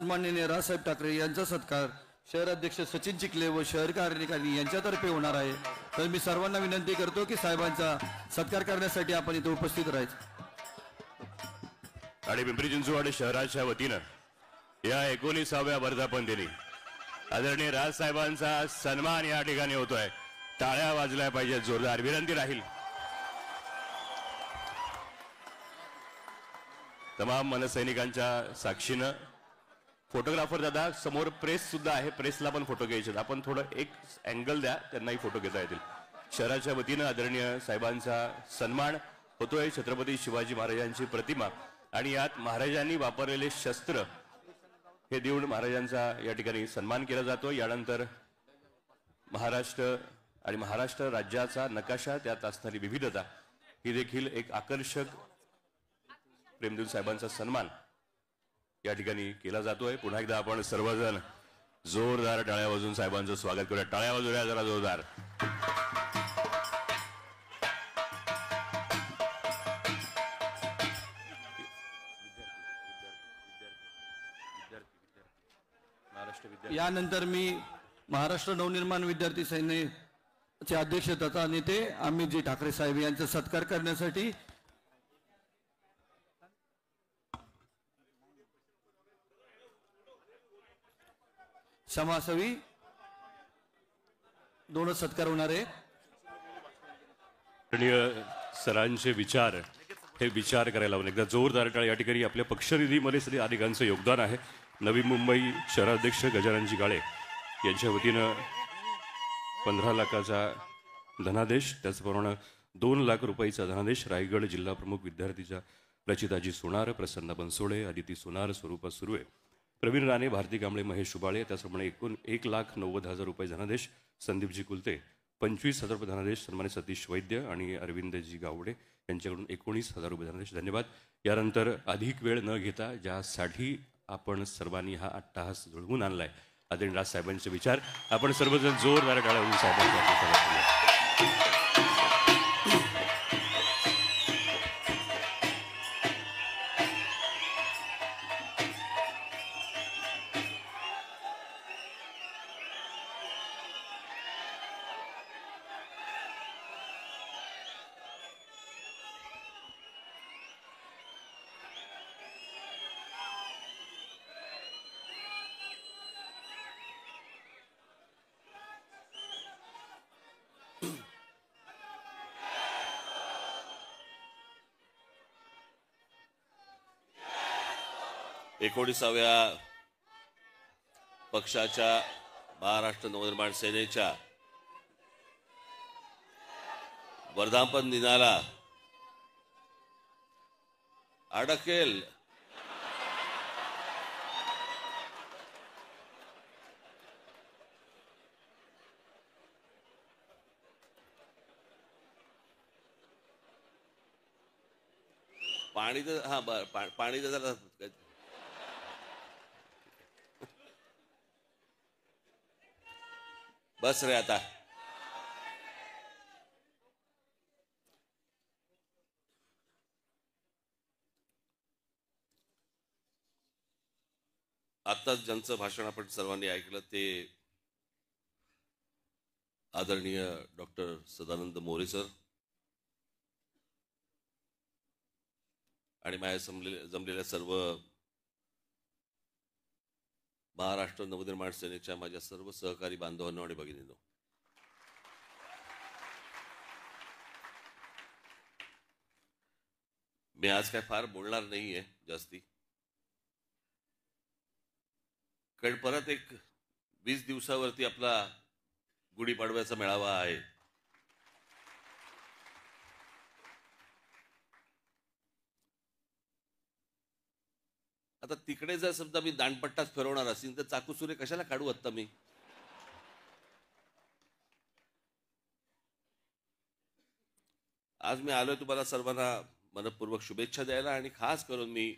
सन्माननीय रावसाहेब ठाकरे यांचा सत्कार शहर अध्यक्ष सचिन चिखले व शहर कार्यकारी यांच्यातर्फे होणार आहे। तर मी सर्वांना विनंती करतो की साहेबांचा सत्कार करण्यासाठी आपण इथे उपस्थित राहायचं। आणि पिंपरी चिंचवड शहराच्या वतीनं या 19व्या वर्धापन दिनी आदरणीय राजसाहेबांचा सन्मान या ठिकाणी होतोय। टाळ्या वाजल्या पाहिजेत, जोरदार विनंती राहील। तमाम मनसैनिकांच्या साक्षीनं फोटोग्राफर दादा समोर प्रेस सुद्धा आहे, प्रेसला पण फोटो घ्यायचे, आपण थोडं एक अँगल द्या, त्यांनाही फोटो घेता येतील। शहराच्या वतीनं आदरणीय साहेबांचा सन्मान होतोय। छत्रपती शिवाजी महाराजांची प्रतिमा आणि यात महाराजांनी वापरलेले शस्त्र हे देऊन महाराजांचा या ठिकाणी सन्मान केला जातो। यानंतर महाराष्ट्र आणि महाराष्ट्र राज्याचा नकाशा, त्यात असणारी विविधता ही देखील एक आकर्षक प्रेमदेव साहेबांचा सन्मान या ठिकाणी केला जातोय। पुन्हा एकदा आपण सर्वजण जोरदार टाळ्या वाजवून साहेबांचं स्वागत करूया। टाळ्या वाजवूया जरा जोरदार। यानंतर मी महाराष्ट्र नवनिर्माण विद्यार्थी सेनेचे अध्यक्ष तथा नेते अमितजी ठाकरे साहेब यांचा सत्कार करण्यासाठी समासवी दोन सत्कार होणार आहे। सरांचे विचार हे विचार करायला लावून एकदा जोरदार टाळ्या। या ठिकाणी आपल्या पक्षनिधीमध्ये सगळी अनेकांचं योगदान आहे। नवी मुंबई शहराध्यक्ष गजाननजी काळे यांच्या वतीनं 15 लाखाचा धनादेश, त्याचप्रमाणे 2 लाख रुपयाचा धनादेश रायगड जिल्हा प्रमुख विद्यार्थीच्या रचिताजी सोनार, प्रसन्न बनसोडे, आदिती सोनार, स्वरूपा सुर्वे, प्रवीण राणे, भारती कांबळे, महेश शुबाळे, त्याचप्रमाणे एकूण 1,90,000 रुपये धनादेश संदीपजी कुलते, 25,000 रुपये धनादेश सन्मानित सतीश वैद्य आणि अरविंदजी गावडे यांच्याकडून 19,000 रुपये धनादेश। धन्यवाद। यानंतर अधिक वेळ न घेता ज्यासाठी आपण सर्वांनी हा अट्टहास जुळवून आणलाय आदरणीय राजसाहेबांचे विचार, आपण सर्वजण जोरदार टाळ्या वाजवून साहेबांचा एकोणीसाव्या पक्षाच्या महाराष्ट्र नवनिर्माण सेनेच्या वर्धापन दिनाला अडकेल पाणी तर पाणी तर जरा बस रे आता। आत्ताच ज्यांचं भाषण आपण सर्वांनी ऐकलं ते आदरणीय डॉक्टर सदानंद मोरे सर आणि माझ्या जमलेल्या सर्व महाराष्ट्र नवनिर्माण सेनेच्या माझ्या सर्व सहकारी बांधवांनो आणि भगिनींनो, मी आज काय फार बोलणार नाहीये जास्ती, कारण परत एक 20 दिवसावरती आपला गुढीपाडव्याचा मेळावा आहे। आता तिकडे जर समजा मी दांडपट्टाच फिरवणार असेल तर चाकूसुरे कशाला काढू आत्ता मी? आज मी आलोय तुम्हाला सर्वांना मनपूर्वक शुभेच्छा द्यायला आणि खास करून मी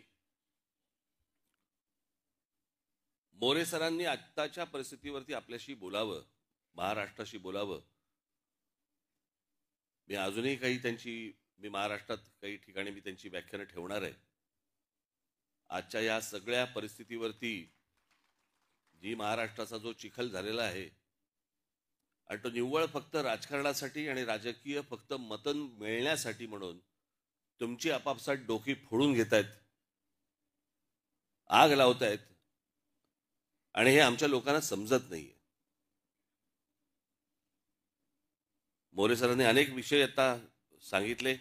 मोरे सरांनी आत्ताच्या परिस्थितीवरती आपल्याशी बोलावं, महाराष्ट्राशी बोलावं। मी अजूनही मी महाराष्ट्रात काही ठिकाणी मी त्यांची व्याख्यानं ठेवणार आहे। आजच्या या सगळ्या परिस्थितीवरती जी महाराष्ट्राचा जो चिखल झालेला आहे आणि तो निव्वळ फक्त राजकारणासाठी आणि राजकीय फक्त मतं मिळण्यासाठी म्हणून तुमची आपापसात डोकी फोडून घेतायत, आग लावतायत आणि हे आमच्या लोकांना समजत नाहीये. मोरे सरांनी अनेक विषय आता सांगितले.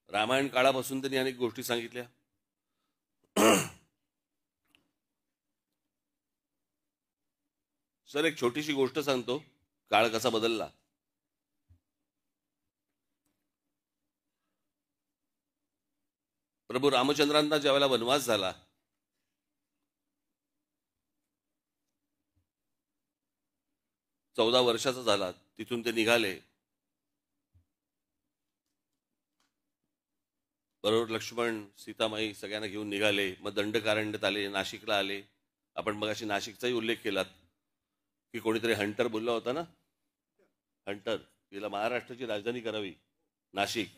रामायण काळापासून त्यांनी अनेक गोष्टी सांगितल्या. सर, एक छोटीशी गोष्ट सांगतो, काळ कसा बदलला. प्रभू रामचंद्रांना ज्यावेळेला वनवास झाला, चौदा वर्षाचा झाला, तिथून ते निघाले. बरोबर लक्ष्मण, सीतामाई सगळ्यांना घेऊन निघाले. मग दंडकारण्यत आले, नाशिकला आले. आपण मगाशी नाशिकचाही उल्लेख केलात की कोणीतरी हंटर बोलला होता ना, हंटर, तिला महाराष्ट्राची राजधानी करावी नाशिक.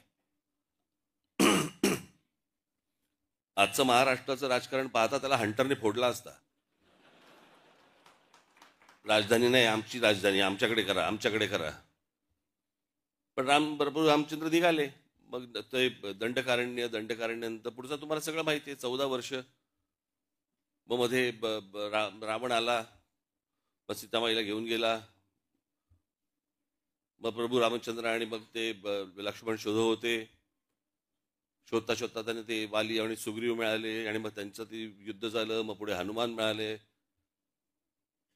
आजचं महाराष्ट्राचं राजकारण पाहता त्याला हंटरने फोडला असता. राजधानी नाही, आमची राजधानी, आमच्याकडे करा, आमच्याकडे करा. पण प्रभू रामचंद्र निघाले. मग ते दंडकारण्यानंतर पुढचं तुम्हाला सगळं माहिती आहे. 14 वर्ष. मग मध्ये रावण आला, मग सीतामाईला घेऊन गेला. मग प्रभू रामचंद्र आणि मग ते लक्ष्मण शोधत होते. शोधता शोधता त्यांना ते वाली आणि सुग्रीव मिळाले आणि मग त्यांचं ते युद्ध झालं. मग पुढे हनुमान मिळाले.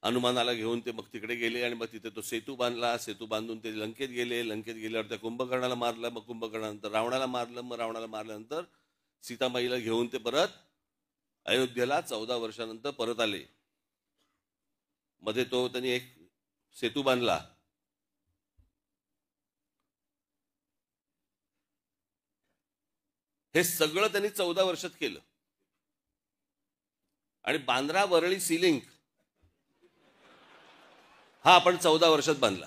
हनुमानाला घेऊन ते मग तिकडे गेले आणि मग तिथे तो सेतू बांधला. सेतू बांधून ते लंकेत गेले. लंकेत गेल्यावर त्या कुंभकर्णाला मारलं. मग कुंभकर्णानंतर रावणाला मारलं. मग रावणाला मारल्यानंतर सीतामाईला घेऊन ते परत अयोध्येला 14 वर्षानंतर परत आले. मध्ये तो त्यांनी एक सेतू बांधला. हे सगळं त्यांनी 14 वर्षात केलं. आणि बांद्रा वरळी सी लिंक हा आपण 14 वर्षात बांधला.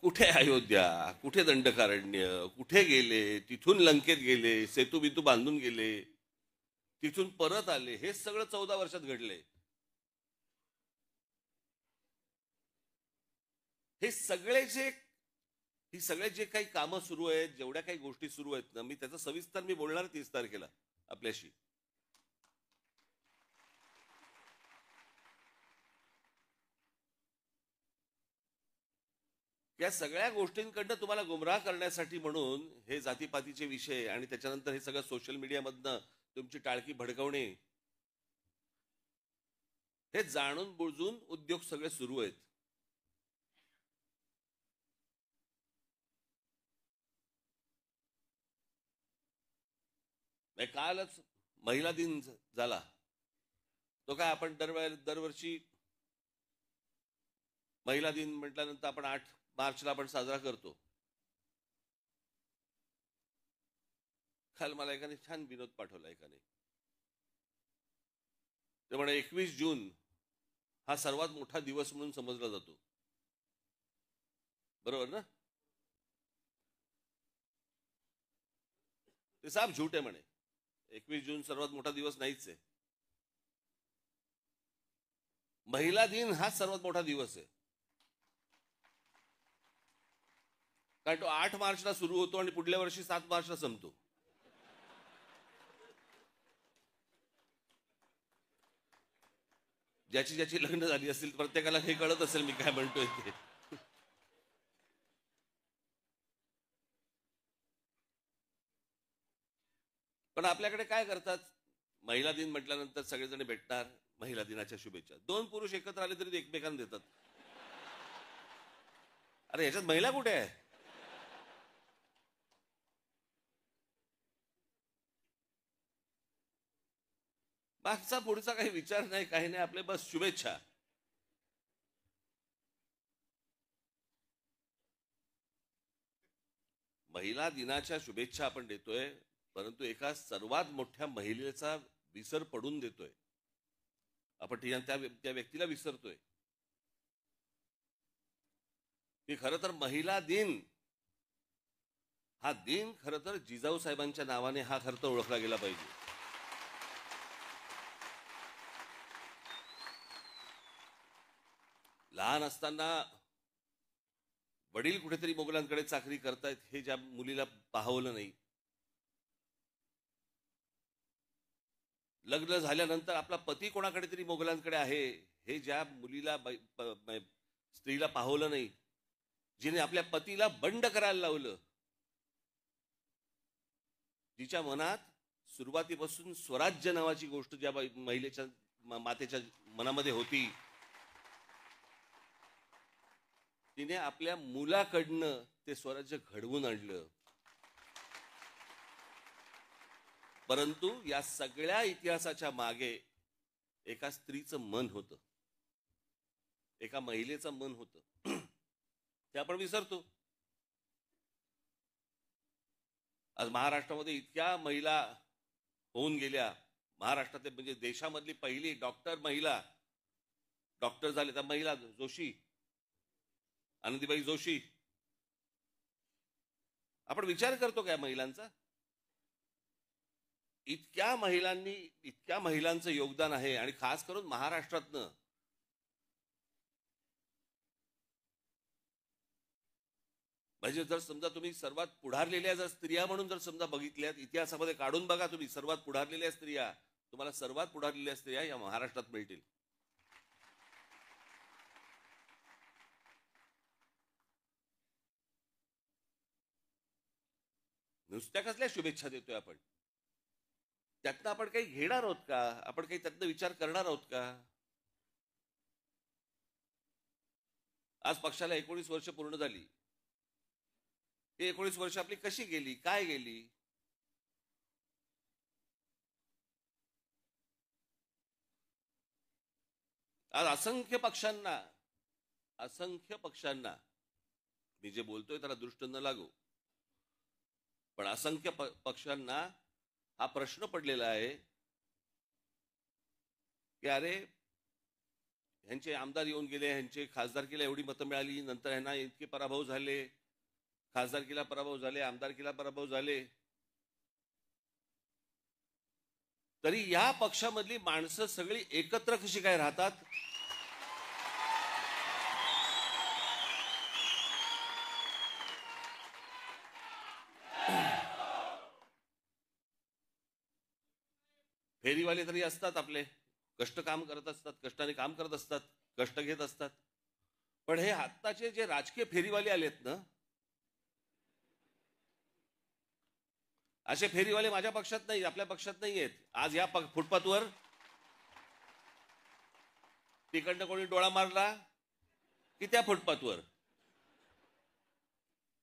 कुठे अयोध्या, कुठे दंडकारण्य, कुठे गेले, तिथून लंकेत गेले, सेतू बितू बांधून गेले, तिथून परत आले. हे सगळं 14 वर्षात घडले. ही सगळे जे काही कामं सुरू आहेत, जेवढ्या काही गोष्टी सुरू आहेत ना, मी त्याचा सविस्तर मी बोलणार 30 तारखेला आपल्याशी. या सगळ्या गोष्टींकडनं तुम्हाला गुमराह करण्यासाठी म्हणून हे जातीपातीचे विषय आणि त्याच्यानंतर हे सगळं सोशल मीडियामधनं तुमची टाळकी भडकवणे, हे जाणून बुजून उद्योग सगळे सुरू आहेत. कालच महिला दिन झाला. तो काय आपण दरवर्षी महिला दिन म्हटल्यानंतर आपण 8 मार्चला आपण साजरा करतो. काल मला एकाने छान विनोद पाठवला. एकाने ते म्हणे 21 जून हा सर्वात मोठा दिवस म्हणून समजला जातो. बरोबर ना? ते साफ झूट आहे म्हणे. 21 जून सर्वात मोठा दिवस नाहीच आहे. महिला दिन हा सर्वात मोठा दिवस आहे. कारण तो 8 मार्चला सुरू होतो आणि पुढल्या वर्षी 7 मार्चला संपतो. ज्याची ज्याची लग्न झाली असतील प्रत्येकाला हे कळत असेल मी काय म्हणतोय ते. पण आपल्याकडे काय करतात, महिला दिन म्हटल्यानंतर सगळेजण भेटणार, महिला दिनाच्या शुभेच्छा. 2 पुरुष एकत्र आले तरी एकमेकांना देतात. अरे ह्याच्यात महिला कुठे आहे? मागचा पुढचा काही विचार नाही, काही नाही, आपले बस शुभेच्छा. महिला दिनाच्या शुभेच्छा आपण देतोय, परंतु एका सर्वात मोठ्या महिलेचा विसर पडून देतोय आपण. त्या व्यक्तीला विसरतोय की खरं तर महिला दिन हा दिन खरं तर जिजाऊ साहेबांच्या नावाने हा खरं तर ओळखला गेला पाहिजे. लहान असताना वडील कुठेतरी मोगलांकडे चाकरी करतायत हे ज्या मुलीला पाहवलं नाही, लग्न झाल्यानंतर आपला पती कोणाकडे तरी मोगलांकडे आहे हे ज्या मुलीला स्त्रीला पाहवलं नाही, जिने आपल्या पतीला बंड करायला लावलं, जिच्या मनात सुरुवातीपासून स्वराज्य नावाची गोष्ट ज्या महिलेच्या मातेच्या मनामध्ये होती, तिने आपल्या मुलाकडनं ते स्वराज्य घडवून आणलं. परंतु या सगळ्या इतिहासाच्या मागे एका स्त्रीचं मन होतं, एका महिलेचं मन होतं. ते आपण विसरतो. आज महाराष्ट्रामध्ये इतक्या महिला होऊन गेल्या, महाराष्ट्रातले म्हणजे देशामधली पहिली डॉक्टर महिला डॉक्टर झाले त्या महिला जोशी, आनंदीबाई जोशी. आपण विचार करतो का महिलांचा? इतक्या महिलांचं योगदान आहे आणि खास करून महाराष्ट्रातनं. म्हणजे जर समजा तुम्ही सर्वात पुढारलेल्या जर स्त्रिया म्हणून जर समजा बघितल्यात, इतिहासामध्ये काढून बघा तुम्ही सर्वात पुढारलेल्या स्त्रिया, तुम्हाला सर्वात पुढारलेल्या स्त्रिया या महाराष्ट्रात मिळतील. नुसत्या कसल्या शुभेच्छा देतोय आपण? त्यातनं आपण काही घेणार आहोत का? आपण काही त्यातनं विचार करणार आहोत का? आज पक्षाला 19 वर्ष पूर्ण झाली. हे 19 वर्ष आपली कशी गेली, काय गेली? आज असंख्य पक्षांना मी जे बोलतोय त्याला दृष्ट न लागू, पण असंख्य पक्षांना हा प्रश्न पडलेला आहे की अरे ह्यांचे आमदार येऊन गेले, ह्यांचे खासदारकीला एवढी मतं मिळाली, नंतर ह्यांना इतके पराभव झाले, खासदारकीला पराभव झाले, आमदारकीला पराभव झाले, तरी या पक्षामधली माणसं सगळी एकत्र कशी काय राहतात? फेरीवाले तरी असतात आपले, कष्ट काम करत असतात, कष्टाने काम करत असतात, कष्ट घेत असतात. पण हे आत्ताचे जे राजकीय फेरीवाले आलेत ना, असे फेरीवाले माझ्या पक्षात नाही, आपल्या पक्षात नाही आहेत. आज या फुटपाथवर तिकडनं कोणी डोळा मारला की त्या फुटपाथवर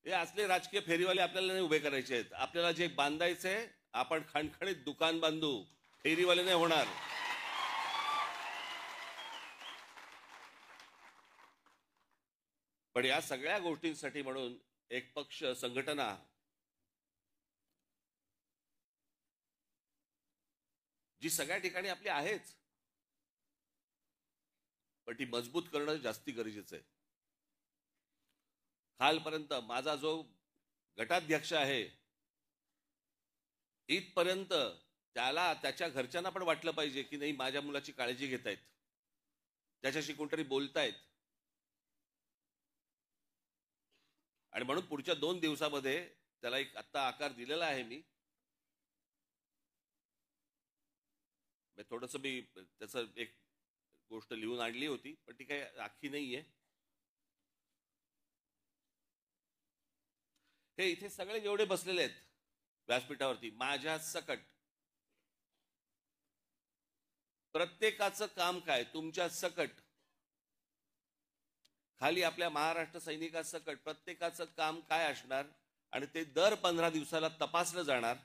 हे असले राजकीय फेरीवाले आपल्याला नाही उभे करायचे आहेत. आपल्याला जे बांधायचंय आपण खणखणीत दुकान बांधू, फेरीवाले नाही होणार. पण या सगळ्या गोष्टींसाठी म्हणून एक पक्ष, संघटना जी सगळ्या ठिकाणी आपली आहेच, पण ती मजबूत करणं जास्ती गरजेचं आहे. खालपर्यंत माझा जो गटाध्यक्ष आहे इथपर्यंत त्याला त्याच्या घरच्यांना पण वाटलं पाहिजे की नाही माझ्या मुलाची काळजी घेतायत, त्याच्याशी कोणतरी बोलतायत. आणि म्हणून पुढच्या 2 दिवसामध्ये त्याला एक आत्ता आकार दिलेला आहे मी. थोडंसं मी त्याचं एक गोष्ट लिहून आणली होती, पण ती काही अख्खी नाहीये. हे इथे सगळे जेवढे बसलेले आहेत व्यासपीठावरती माझ्या सकट, प्रत्येकाचं काम काय, तुमच्या सकट खाली आपल्या महाराष्ट्र सैनिकासकट प्रत्येकाचं काम काय असणार आणि ते दर 15 दिवसाला तपासलं जाणार.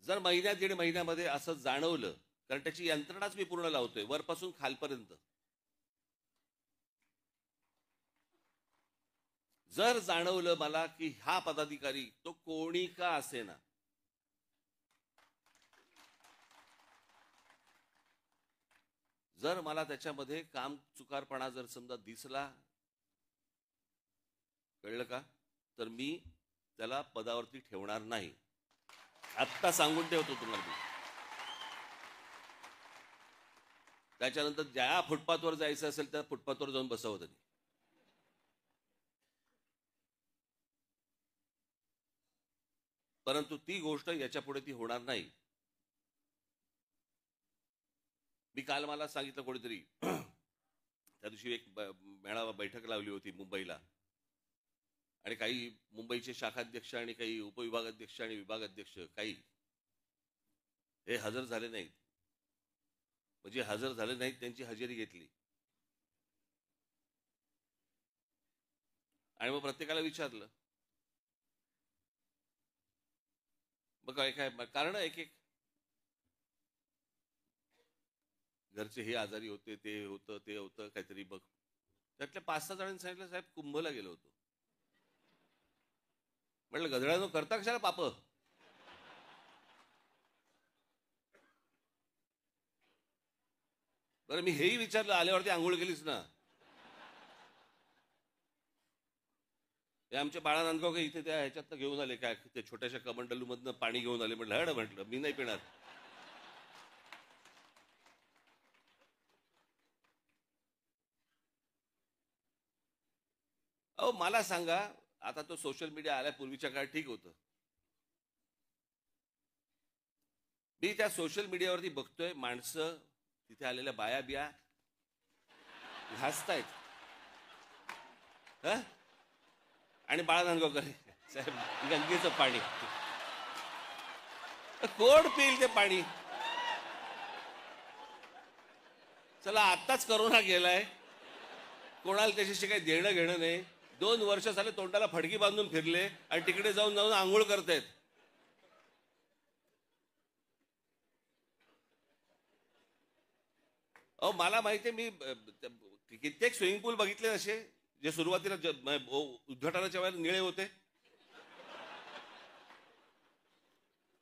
जर महिन्यात 1.5 महिन्यामध्ये असं जाणवलं, कारण त्याची यंत्रणाच मी पूर्ण लावतोय वरपासून खालपर्यंत, जर जाणवलं मला की हा पदाधिकारी तो कोणी का असेना जर मला त्याच्यामध्ये काम चुकारपणा जर समजा दिसला, कळलं का, तर मी त्याला पदावरती ठेवणार नाही. आत्ता सांगून ठेवतो तुम्हाला मी. त्याच्यानंतर ज्या फुटपाथवर जायचं असेल त्या फुटपाथवर जाऊन बसावं त्यांनी. परंतु ती गोष्ट याच्या पुढे ती होणार नाही. मी काल मला सांगितलं कोणीतरी, त्या दिवशी एक मेळावा बैठक लावली होती मुंबईला, आणि काही मुंबईचे शाखाध्यक्ष आणि काही उपविभागाध्यक्ष आणि विभागाध्यक्ष काही हे हजर झाले नाहीत. म्हणजे हजर झाले नाहीत, त्यांची हजेरी घेतली. आणि मग प्रत्येकाला विचारलं, मग काय काय कारण, एक एक घरचे हे आजारी होते, ते होतं ते होतं काहीतरी. बघ त्यातल्या 5-6 जणांनी सांगितलं, साहेब कुंभला गेलो होतो. म्हटलं गधड्यानो करता कशाला पाप. बरं मी हेही विचारलं, आल्यावरती आंघोळ केलीस ना. हे आमचे बाळा नांदगावकर इथे त्या ह्याच्यातनं घेऊन आले, काय ते छोट्याशा कमंडलू मधनं पाणी घेऊन आले. म्हटलं हड, म्हटलं मी नाही पिणार. अहो मला सांगा, आता तो सोशल मीडिया आल्यापूर्वीच्या काळात ठीक होतं. मी त्या सोशल मीडियावरती बघतोय, माणसं तिथे आलेल्या बाया बिया हसतायत. आणि बाळा नांदगावकर साहेब गंगेचं पाणी कोण पिईल ते पाणी. चला आत्ताच करोना गेलाय, कोणाला त्याच्याशी काही देणं घेणं नाही. 2 वर्ष झाले तोंडाला फडकी बांधून फिरले आणि तिकडे जाऊन जाऊन आंघोळ करतायत. अहो मला माहितीये, मी कित्येक स्विमिंग पूल बघितले असे जे सुरुवातीला उद्घाटनाच्या वेळेला निळे होते,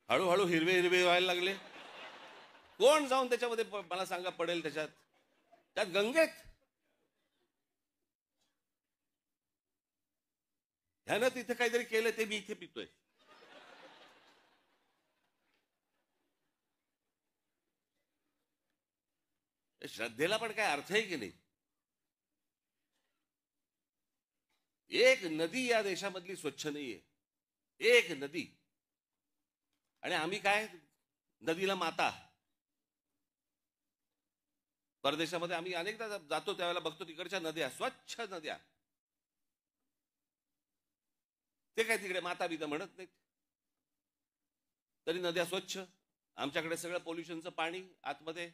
हळूहळू हिरवे हिरवे व्हायला लागले. कोण जाऊन त्याच्यामध्ये मला सांगा पडेल त्याच्यात, त्यात गंगेत. ह्यानं तिथे काहीतरी केलं ते मी इथे पितोय. श्रद्धेला पण काय अर्थ आहे की नाही. एक नदी या देशामधली स्वच्छ नाहीये, एक नदी. आणि आम्ही काय नदीला माता. परदेशामध्ये आम्ही अनेकदा जातो त्यावेळेला बघतो तिकडच्या नद्या स्वच्छ नद्या, ते काय तिकडे माता बिता म्हणत नाहीत, तरी नद्या स्वच्छ. आमच्याकडे सगळं पोल्युशनचं पाणी आतमध्ये,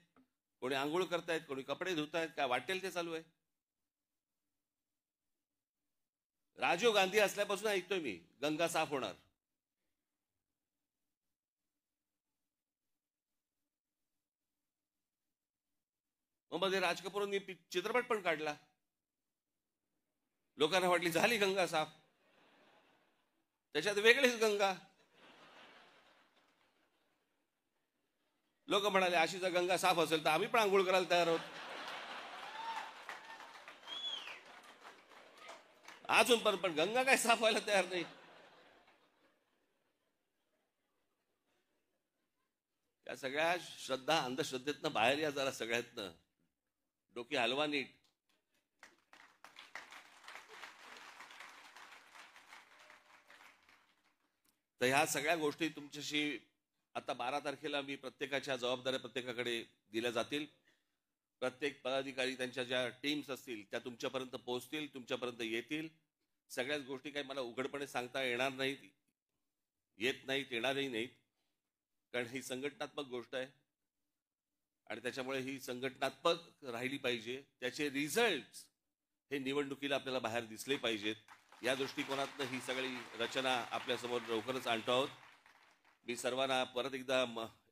कोणी आंघोळ करतायत, कोणी कपडे धुतायत, काय वाटेल ते चालू आहे. राजीव गांधी असल्यापासून ऐकतोय मी गंगा साफ होणार. मग मध्ये राज कपूरांनी चित्रपट पण काढला, लोकांना वाटली झाली गंगा साफ, त्याच्यात वेगळीच गंगा. लोक म्हणाले अशी जर गंगा साफ असेल तर आम्ही पण आंघोळ करायला तयार आहोत. अजून पण गंगा काय साफ व्हायला तयार नाही. या सगळ्या श्रद्धा अंधश्रद्धेतनं बाहेर या जरा, सगळ्यातनं डोकी हलवा नीट. तर ह्या सगळ्या गोष्टी तुमच्याशी आता 12 तारखेला मी प्रत्येकाच्या जबाबदाऱ्या प्रत्येकाकडे दिल्या जातील. प्रत्येक पदाधिकारी त्यांच्या ज्या टीम्स असतील त्या तुमच्यापर्यंत पोहोचतील, तुमच्यापर्यंत येतील. सगळ्याच गोष्टी काही मला उघडपणे सांगता येणार नाहीत, येत नाहीत, येणारही नाहीत, कारण ही संघटनात्मक गोष्ट आहे आणि त्याच्यामुळे ही संघटनात्मक राहिली पाहिजे. त्याचे रिझल्ट हे निवडणुकीला आपल्याला बाहेर दिसले पाहिजेत. या दृष्टिकोनातनं ही सगळी रचना आपल्यासमोर लवकरच आणतो आहोत. मी सर्वांना परत एकदा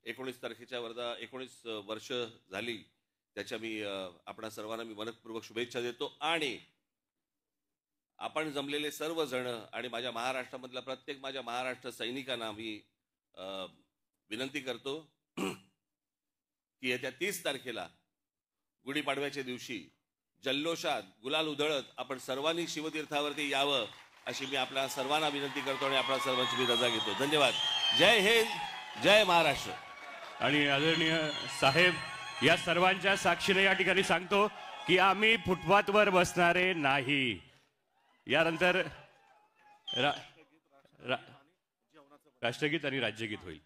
19 तारखेच्या 19 वर्ष झाली त्याच्या मी आपणा सर्वांना मी मनपूर्वक शुभेच्छा देतो. आणि आपण जमलेले सर्व जण आणि माझ्या महाराष्ट्रामधल्या प्रत्येक माझ्या महाराष्ट्र सैनिकांना मी विनंती करतो की येत्या 30 तारखेला गुढीपाडव्याच्या दिवशी जल्लोषात गुलाल उधळत आपण सर्वांनी शिवतीर्थावरती यावं अशी मी आपल्या सर्वांना विनंती करतो आणि आपल्या सर्वांची मी रजा घेतो. धन्यवाद. जय हिंद, जय महाराष्ट्र. आणि आदरणीय साहेब, या सर्वांच्या साक्षीने या ठिकाणी सांगतो की आम्ही फुटपाथवर बसणारे नाही. यानंतर राष्ट्रगीत आणि राज्यगीत होईल.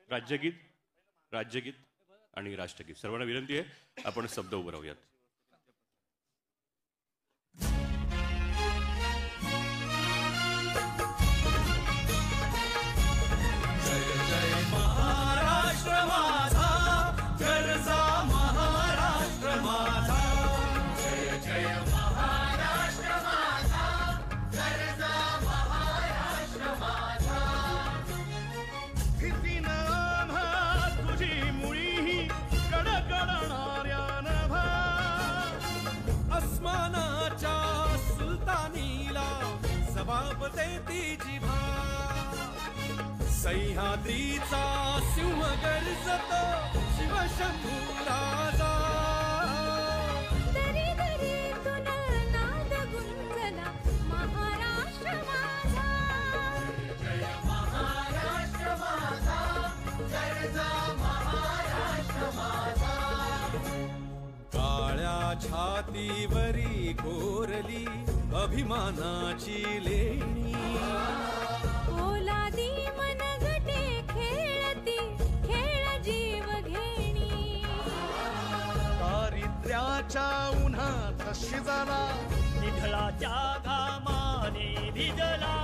राज्यगीत आणि राष्ट्रगीत सर्वांना विनंती आहे आपण शब्द उभं राहूयात. सह्याद्रीचा सिंह गर्जतो शिवशंभू राजा. दरी दरीतून नाद गुंजला महाराष्ट्र माझा. जय महाराष्ट्र माझा, गर्जा महाराष्ट्र माझा. काळ्या छातीवरी कोरली अभिमानाची लेणी. ओलादी मनगटे खेळती खेळ जीव घेणी. दारिद्र्याच्या उन्हात शिजला, निढळाच्या घामाने भिजला.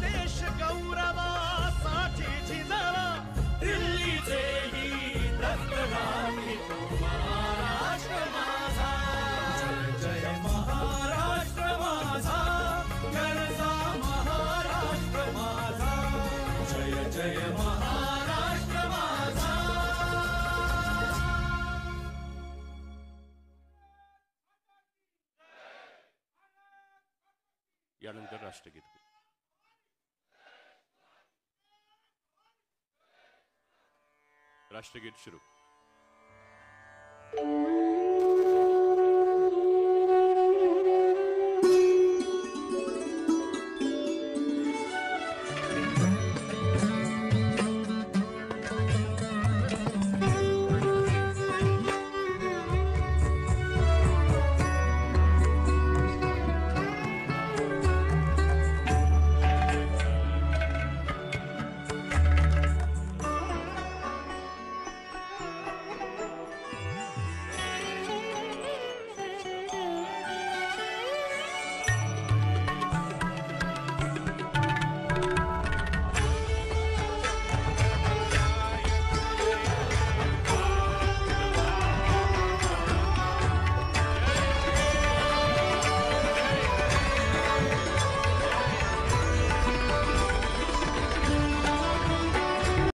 देश गौरवासाठी झिजला, दिल्लीचेही दत्तराणी तो महाराष्ट्र माझा. जय जय महाराष्ट्र माझा, गरजा महाराष्ट्र माझा. जय जय महाराष्ट्र माझा. यानंतर राष्ट्रगीत होईल. राष्ट्रगीत सुरू.